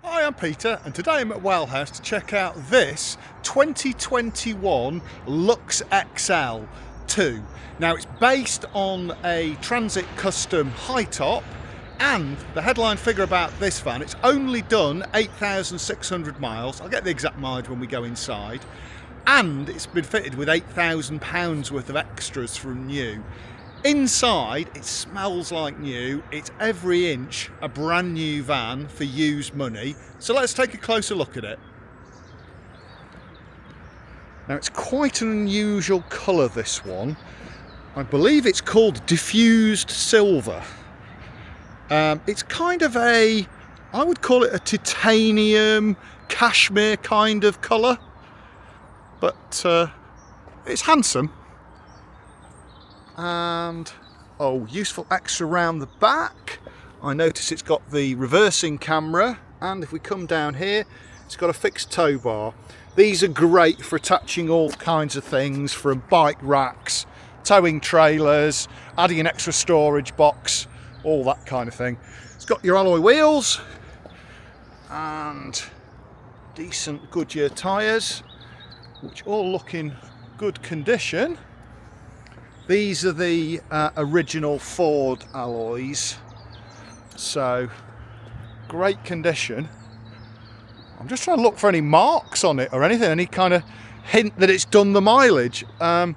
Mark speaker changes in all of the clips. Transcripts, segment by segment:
Speaker 1: Hi, I'm Peter, and today I'm at Wellhouse to check out this 2021 Lux XL2. Now, it's based on a Transit Custom high top, and the headline figure about this van, it's only done 8,600 miles. I'll get the exact mileage when we go inside. And it's been fitted with £8,000 worth of extras from new. Inside, it smells like new. It's every inch a brand new van for used money. So let's take a closer look at it. Now, it's quite an unusual colour, this one. I believe it's called diffused silver. It's kind of I would call it a titanium, cashmere kind of colour. But it's handsome. And useful extra around the back. I notice it's got the reversing camera, and if we come down here, it's got a fixed tow bar. These are great for attaching all kinds of things, from bike racks, towing trailers, adding an extra storage box, all that kind of thing. It's got your alloy wheels and decent Goodyear tyres, which all look in good condition. These are the original Ford alloys, so great condition. I'm just trying to look for any marks on it or anything, any kind of hint that it's done the mileage. Well,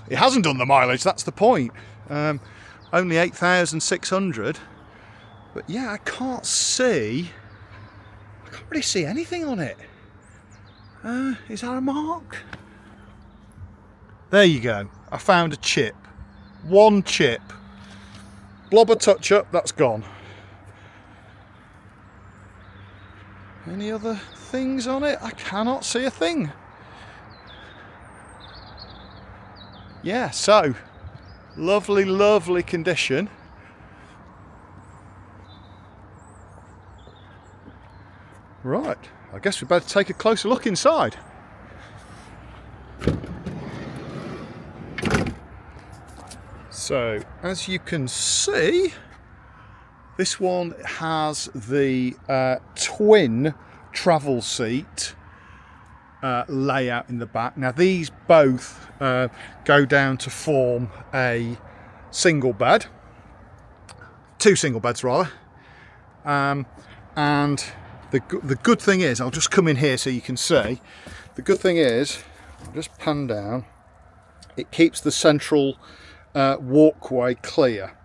Speaker 1: it hasn't done the mileage, that's the point. Only 8,600, but yeah, I can't really see anything on it. Is that a mark? There you go. I found a chip. One chip. Blob a touch up, that's gone. Any other things on it? I cannot see a thing. Yeah, so lovely, lovely condition. Right, I guess we better take a closer look inside. So, as you can see, this one has the twin travel seat layout in the back. Now, these both go down to form a single bed, two single beds rather. And the good thing is, I'll just come in here so you can see. The good thing is, I'll just pan down. It keeps the central walkway clear,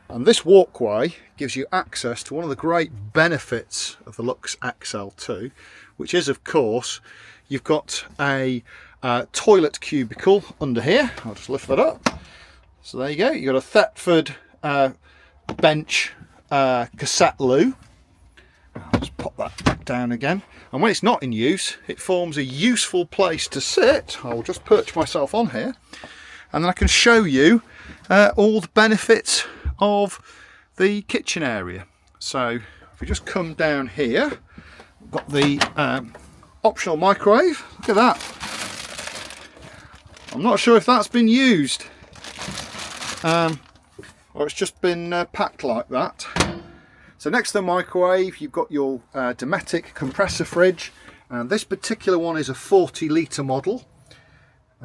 Speaker 1: and this walkway gives you access to one of the great benefits of the Lux XL2, which is, of course, you've got a toilet cubicle under here. I'll just lift that up. So there you go, you've got a Thetford bench cassette loo. I'll just pop that back down again, and when it's not in use, it forms a useful place to sit. I'll just perch myself on here, and then I can show you all the benefits of the kitchen area. So if we just come down here, we've got the optional microwave. Look at that. I'm not sure if that's been used or it's just been packed like that. So next to the microwave, you've got your Dometic compressor fridge, and this particular one is a 40-litre model.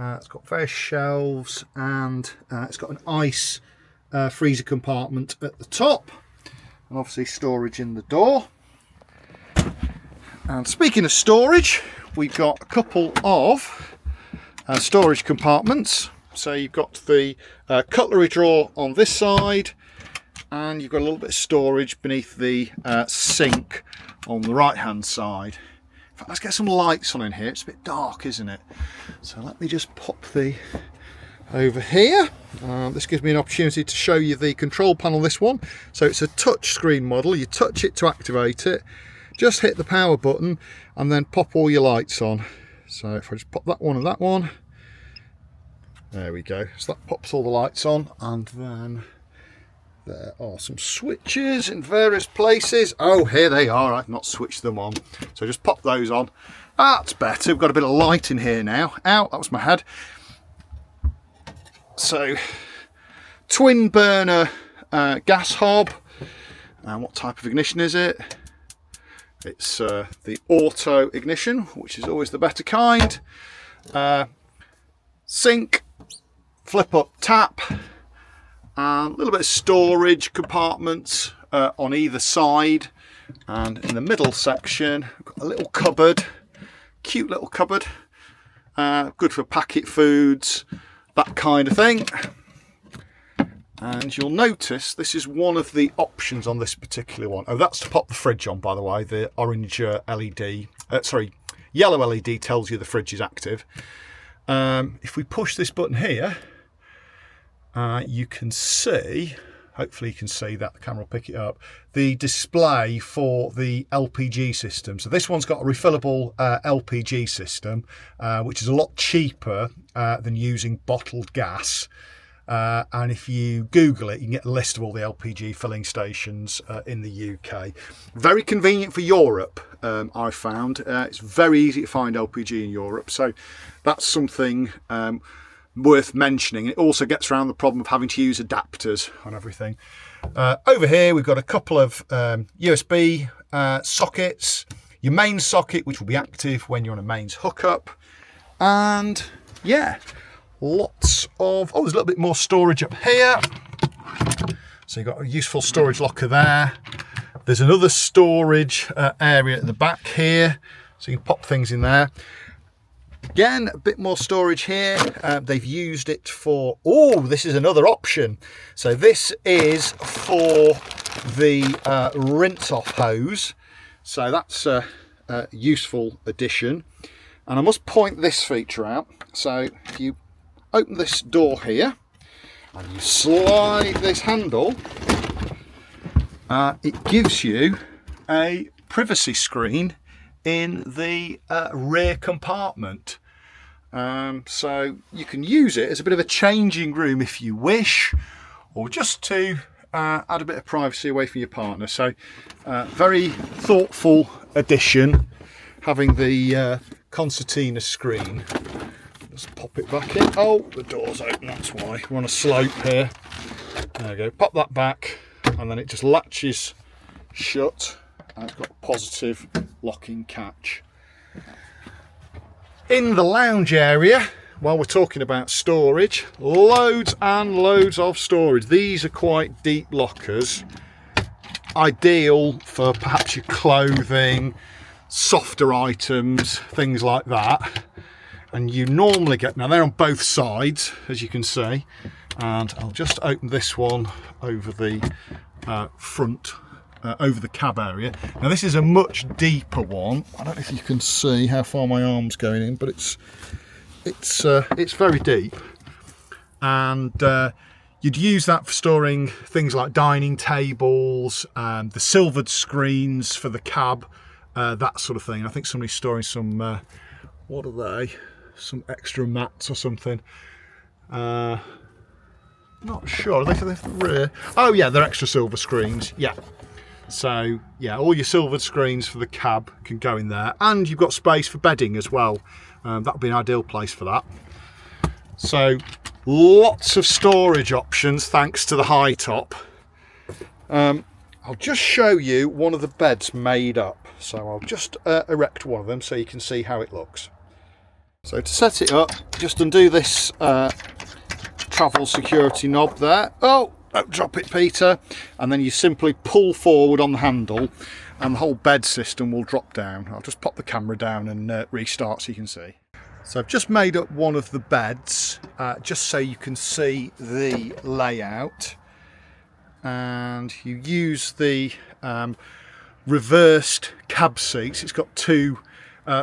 Speaker 1: It's got various shelves, and it's got an ice freezer compartment at the top, and obviously storage in the door. And speaking of storage, we've got a couple of storage compartments. So you've got the cutlery drawer on this side, and you've got a little bit of storage beneath the sink on the right hand side. In fact, let's get some lights on in here. It's a bit dark, isn't it? So let me just pop the over here. This gives me an opportunity to show you the control panel, this one. So it's a touch screen model. You touch it to activate it, just hit the power button, and then pop all your lights on. So if I just pop that one and that one, there we go. So that pops all the lights on, and then there are some switches in various places. Oh, here they are. I've not switched them on. So just pop those on. That's better. We've got a bit of light in here now. Ow, that was my head. So, twin burner gas hob. And what type of ignition is it? It's the auto ignition, which is always the better kind. Sink, flip up tap, and a little bit of storage compartments on either side. And in the middle section, we've got a little cupboard, cute little cupboard, good for packet foods, that kind of thing. And you'll notice this is one of the options on this particular one. Oh, that's to pop the fridge on, by the way. The orange yellow LED tells you the fridge is active. If we push this button here, you can see, hopefully you can see that, the camera will pick it up, the display for the LPG system. So this one's got a refillable LPG system, which is a lot cheaper than using bottled gas. And if you Google it, you can get a list of all the LPG filling stations in the UK. Very convenient for Europe, I found. It's very easy to find LPG in Europe, so that's something worth mentioning. It also gets around the problem of having to use adapters on everything. Over here we've got a couple of USB sockets. Your main socket, which will be active when you're on a mains hookup. And yeah, lots of, oh, there's a little bit more storage up here. So you've got a useful storage locker there. There's another storage area at the back here, so you can pop things in there. Again, a bit more storage here. They've used it for, oh, this is another option. So this is for the rinse off hose. So that's a useful addition. And I must point this feature out. So if you open this door here and you slide this handle, it gives you a privacy screen in the rear compartment. So you can use it as a bit of a changing room if you wish, or just to add a bit of privacy away from your partner. So very thoughtful addition, having the concertina screen. Just pop it back in. Oh, the door's open, that's why. We're on a slope here. There we go. Pop that back, and then it just latches shut, and it's got a positive locking catch. In the lounge area, while we're talking about storage, loads and loads of storage. These are quite deep lockers, ideal for perhaps your clothing, softer items, things like that. And you normally get, now they're on both sides, as you can see, and I'll just open this one over the front, over the cab area. Now this is a much deeper one. I don't know if you can see how far my arm's going in, but it's very deep. And you'd use that for storing things like dining tables, the silvered screens for the cab, that sort of thing. I think somebody's storing some, what are they? Some extra mats or something. Not sure. Are they for the rear? Oh yeah, they're extra silver screens. Yeah. So yeah, all your silvered screens for the cab can go in there, and you've got space for bedding as well. That would be an ideal place for that. So lots of storage options thanks to the high top. I'll just show you one of the beds made up. So I'll just erect one of them so you can see how it looks. So to set it up, just undo this travel security knob there. Oh, don't drop it, Peter. And then you simply pull forward on the handle and the whole bed system will drop down. I'll just pop the camera down and restart so you can see. So I've just made up one of the beds just so you can see the layout. And you use the reversed cab seats. It's got two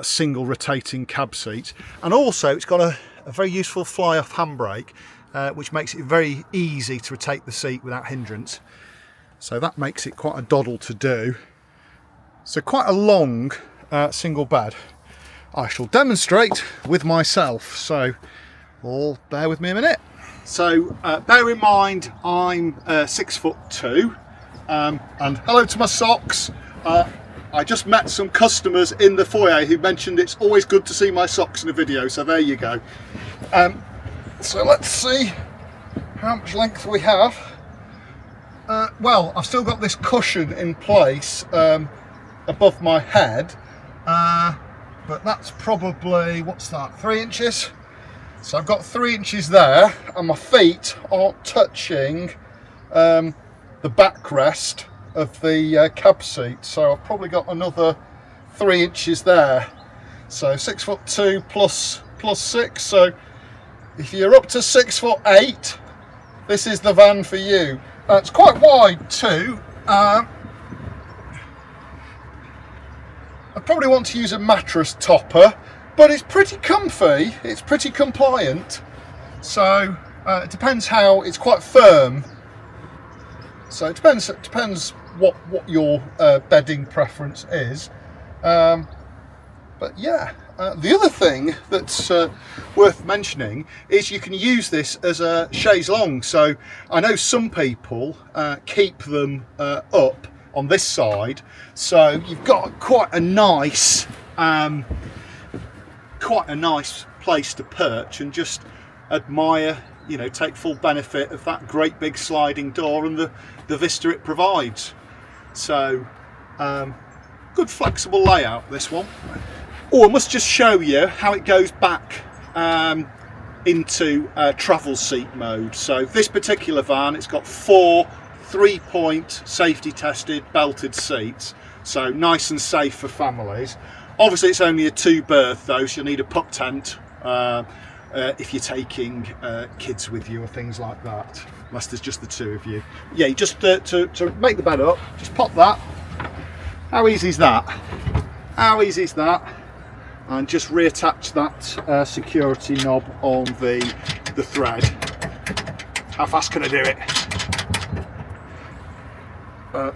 Speaker 1: single rotating cab seats, and also it's got a very useful fly-off handbrake, which makes it very easy to rotate the seat without hindrance. So that makes it quite a doddle to do. So quite a long single bed. I shall demonstrate with myself, so bear with me a minute. So bear in mind I'm 6'2", and hello to my socks. I just met some customers in the foyer who mentioned it's always good to see my socks in a video, so there you go. So let's see how much length we have. Well, I've still got this cushion in place above my head, but that's probably, what's that, 3 inches? So I've got 3 inches there, and my feet aren't touching the backrest of the cab seat, so I've probably got another 3 inches there. So 6'2" plus 6. So if you're up to 6'8", this is the van for you. It's quite wide too. I probably want to use a mattress topper, but it's pretty comfy. It's pretty compliant. So it depends how. It's quite firm. So it depends what your bedding preference is. But yeah, the other thing that's worth mentioning is you can use this as a chaise longue. So I know some people keep them up on this side, so you've got quite a nice place to perch and just admire, you know, take full benefit of that great big sliding door and the vista it provides. So good flexible layout, this one. Oh, I must just show you how it goes back into travel seat mode. So this particular van, it's got 4 3-point safety tested belted seats, so nice and safe for families. Obviously it's only a 2-berth though, so you'll need a pup tent if you're taking kids with you or things like that, unless there's just the 2 of you. Yeah, you just to make the bed up, just pop that. How easy is that? How easy is that? And just reattach that security knob on the thread. How fast can I do it?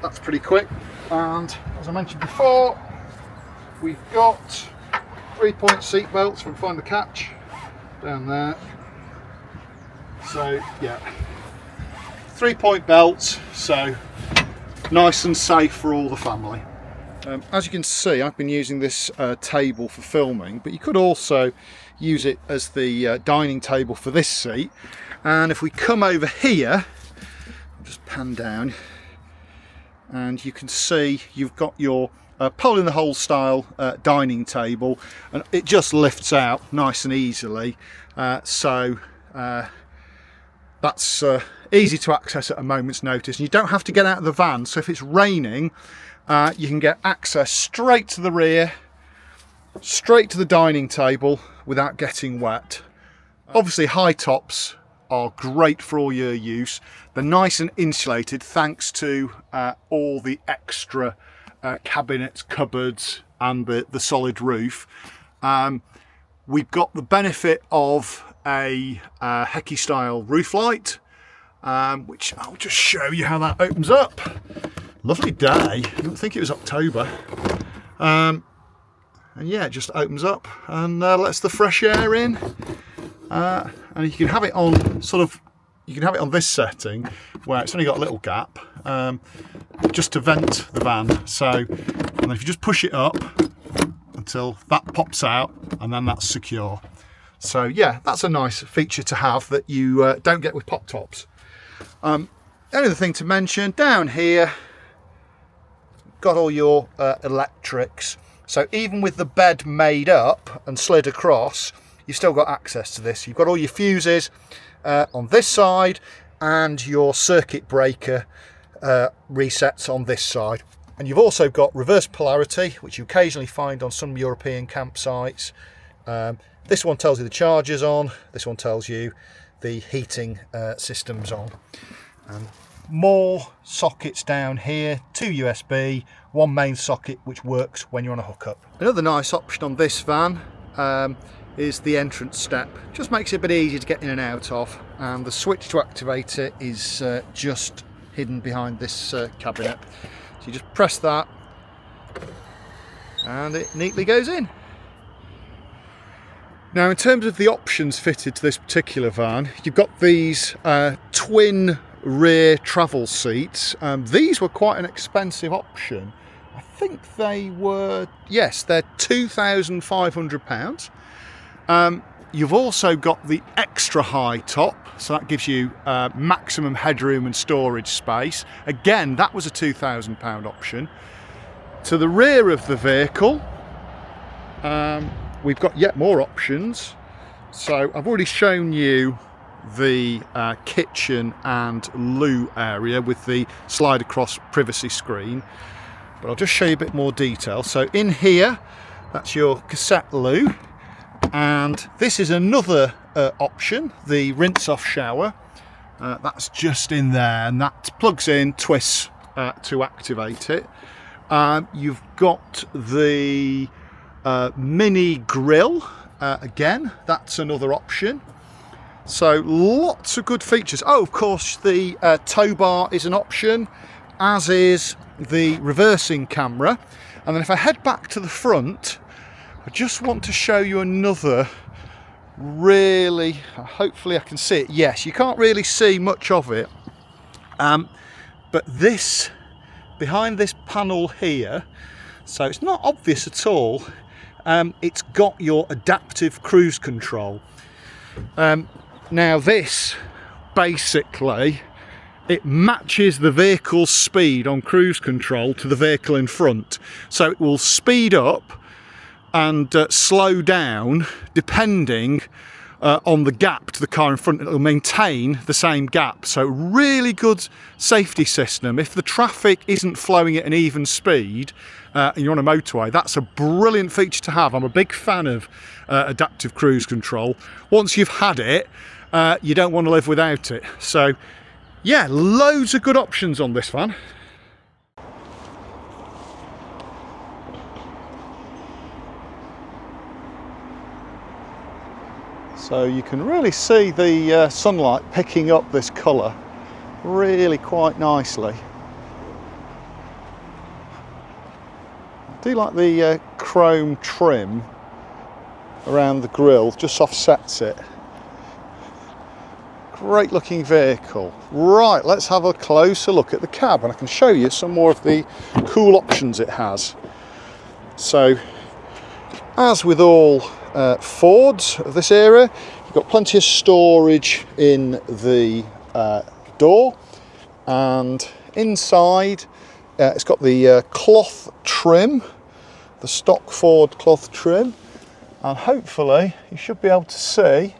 Speaker 1: That's pretty quick. And as I mentioned before, we've got 3-point seat belts from Find the Catch down there. So yeah, 3-point belts, so nice and safe for all the family. As you can see, I've been using this table for filming, but you could also use it as the dining table for this seat. And if we come over here, I'll just pan down, and you can see you've got your pole in the hole style dining table, and it just lifts out nice and easily. So that's easy to access at a moment's notice, and you don't have to get out of the van. So if it's raining, you can get access straight to the rear, straight to the dining table without getting wet. Obviously high tops are great for all your use. They're nice and insulated thanks to all the extra cabinets, cupboards and the solid roof. We've got the benefit of a Hecky style roof light, which I'll just show you how that opens up. Lovely day. I don't think it was October. And yeah, it just opens up and lets the fresh air in. And you can have it on this setting where it's only got a little gap, just to vent the van. So, and then if you just push it up until that pops out, and then that's secure. So yeah, that's a nice feature to have that you don't get with pop tops. The only other thing to mention down here, got all your electrics. So even with the bed made up and slid across, you've still got access to this. You've got all your fuses on this side and your circuit breaker resets on this side. And you've also got reverse polarity, which you occasionally find on some European campsites. This one tells you the charger's on, this one tells you the heating system's on. And more sockets down here, 2 USB, 1 main socket which works when you're on a hookup. Another nice option on this van is the entrance step. Just makes it a bit easier to get in and out of, and the switch to activate it is just hidden behind this cabinet. So you just press that and it neatly goes in. Now in terms of the options fitted to this particular van, you've got these twin rear travel seats. These were quite an expensive option. I think they were, yes, they're £2,500. You've also got the extra high top, so that gives you maximum headroom and storage space. Again, that was a £2,000 option. To the rear of the vehicle, we've got yet more options. So I've already shown you the kitchen and loo area with the slide across privacy screen, but I'll just show you a bit more detail. So in here, that's your cassette loo, and this is another option, the rinse off shower. That's just in there, and that plugs in, twists to activate it. You've got the mini grill, again, that's another option. So lots of good features. Oh, of course, the tow bar is an option, as is the reversing camera. And then if I head back to the front, I just want to show you another really, hopefully I can see it. Yes, you can't really see much of it, but this, behind this panel here, so it's not obvious at all, it's got your adaptive cruise control. Now this, basically, it matches the vehicle's speed on cruise control to the vehicle in front. So it will speed up and slow down depending on the gap to the car in front. It will maintain the same gap. So really good safety system. If the traffic isn't flowing at an even speed and you're on a motorway, that's a brilliant feature to have. I'm a big fan of adaptive cruise control. Once you've had it, you don't want to live without it. So yeah, loads of good options on this van. So you can really see the sunlight picking up this colour really quite nicely. I do like the chrome trim around the grille, just offsets it. Great looking vehicle. Right, let's have a closer look at the cab, and I can show you some more of the cool options it has. So, as with all Fords of this era, you've got plenty of storage in the door, and inside it's got the cloth trim, the stock Ford cloth trim, and hopefully you should be able to see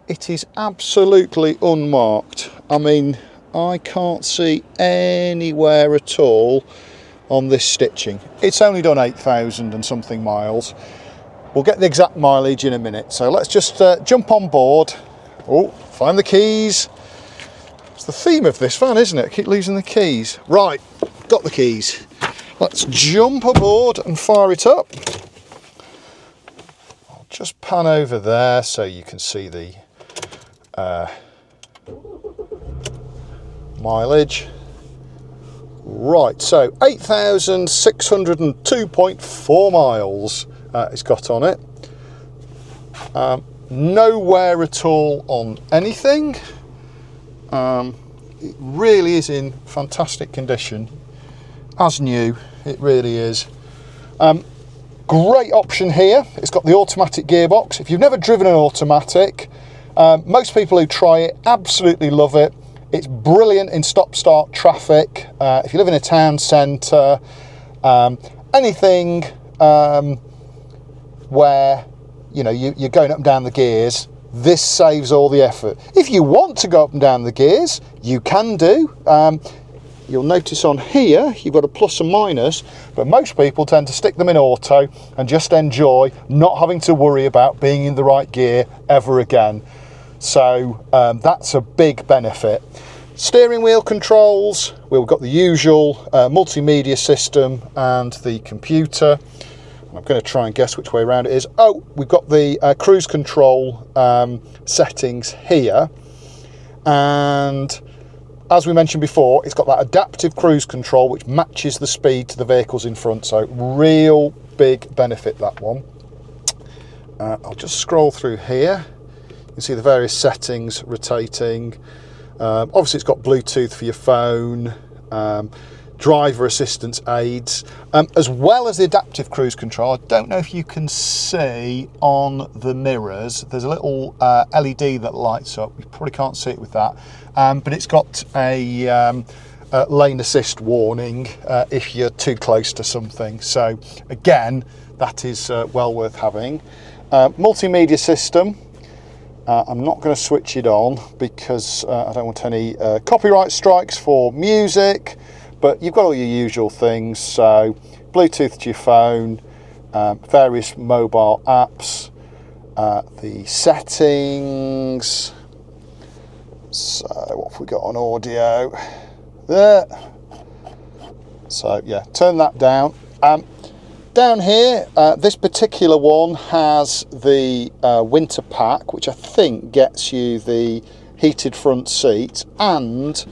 Speaker 1: it is absolutely unmarked. I mean, I can't see anywhere at all on this stitching. It's only done 8,000 and something miles. We'll get the exact mileage in a minute. So let's just jump on board. Oh, find the keys. It's the theme of this van, isn't it? I keep losing the keys. Right, got the keys. Let's jump aboard and fire it up. I'll just pan over there so you can see the mileage. Right, so 8,602.4 miles it's got on it. No wear at all on anything. It really is in fantastic condition, as new. It really is. Great option here. It's got the automatic gearbox. If you've never driven an automatic, most people who try it absolutely love it. It's brilliant in stop-start traffic. If you live in a town centre, anything where you're going up and down the gears, this saves all the effort. If you want to go up and down the gears, you can do. You'll notice on here you've got a plus and minus, but most people tend to stick them in auto and just enjoy not having to worry about being in the right gear ever again. So that's a big benefit. Steering wheel controls, we've got the usual multimedia system and the computer. I'm going to try and guess which way around it is. Oh, we've got the cruise control settings here, and as we mentioned before, it's got that adaptive cruise control which matches the speed to the vehicles in front, so real big benefit, that one. I'll just scroll through here. You can see the various settings rotating. Obviously it's got Bluetooth for your phone, driver assistance aids, as well as the adaptive cruise control. I don't know if you can see on the mirrors, there's a little LED that lights up. You probably can't see it with that, but it's got a lane assist warning if you're too close to something. So again, that is well worth having. Multimedia system. I'm not going to switch it on because I don't want any copyright strikes for music, but you've got all your usual things. So Bluetooth to your phone, various mobile apps, the settings. So what have we got on audio? There. So yeah, turn that down. Down here, this particular one has the winter pack, which I think gets you the heated front seat and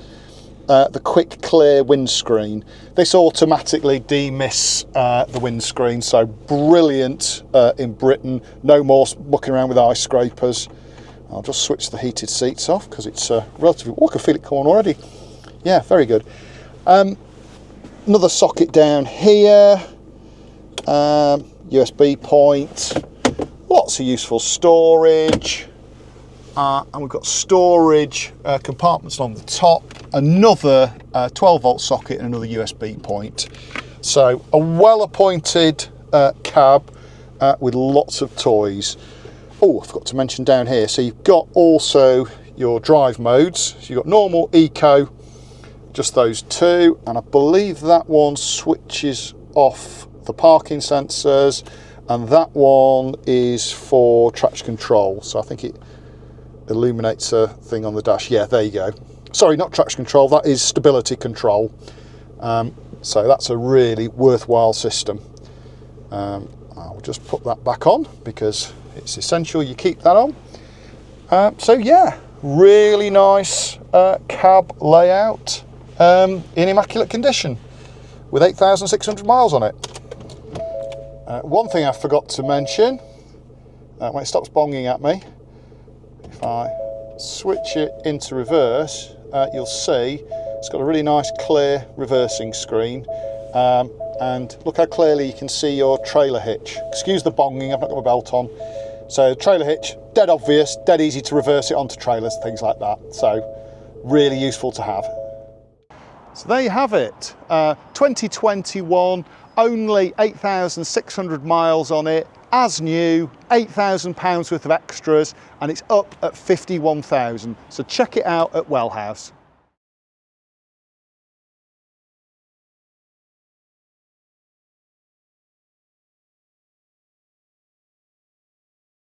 Speaker 1: the quick clear windscreen. This automatically demists the windscreen, so brilliant in Britain. No more mucking around with ice scrapers. I'll just switch the heated seats off because it's relatively... Oh, I can feel it come on already. Yeah, very good. Another socket down here. USB point, lots of useful storage, and we've got storage compartments along the top, another 12 volt socket and another USB point. So a well appointed cab with lots of toys. Oh, I forgot to mention down here, so you've got also your drive modes. So you've got normal, eco, just those two, and I believe that one switches off the parking sensors, and that one is for traction control. So I think it illuminates a thing on the dash. Yeah, there you go. Sorry, not traction control, that is stability control. So that's a really worthwhile system. I'll just put that back on because it's essential you keep that on. So yeah, really nice cab layout in immaculate condition with 8,600 miles on it. One thing I forgot to mention, when it stops bonging at me, if I switch it into reverse, you'll see it's got a really nice clear reversing screen, and look how clearly you can see your trailer hitch. Excuse the bonging, I've not got my belt on. So trailer hitch, dead obvious, dead easy to reverse it onto trailers, things like that. So really useful to have. So there you have it, 2021, only 8,600 miles on it, as new, £8,000 worth of extras, and it's up at 51,000. So check it out at Wellhouse.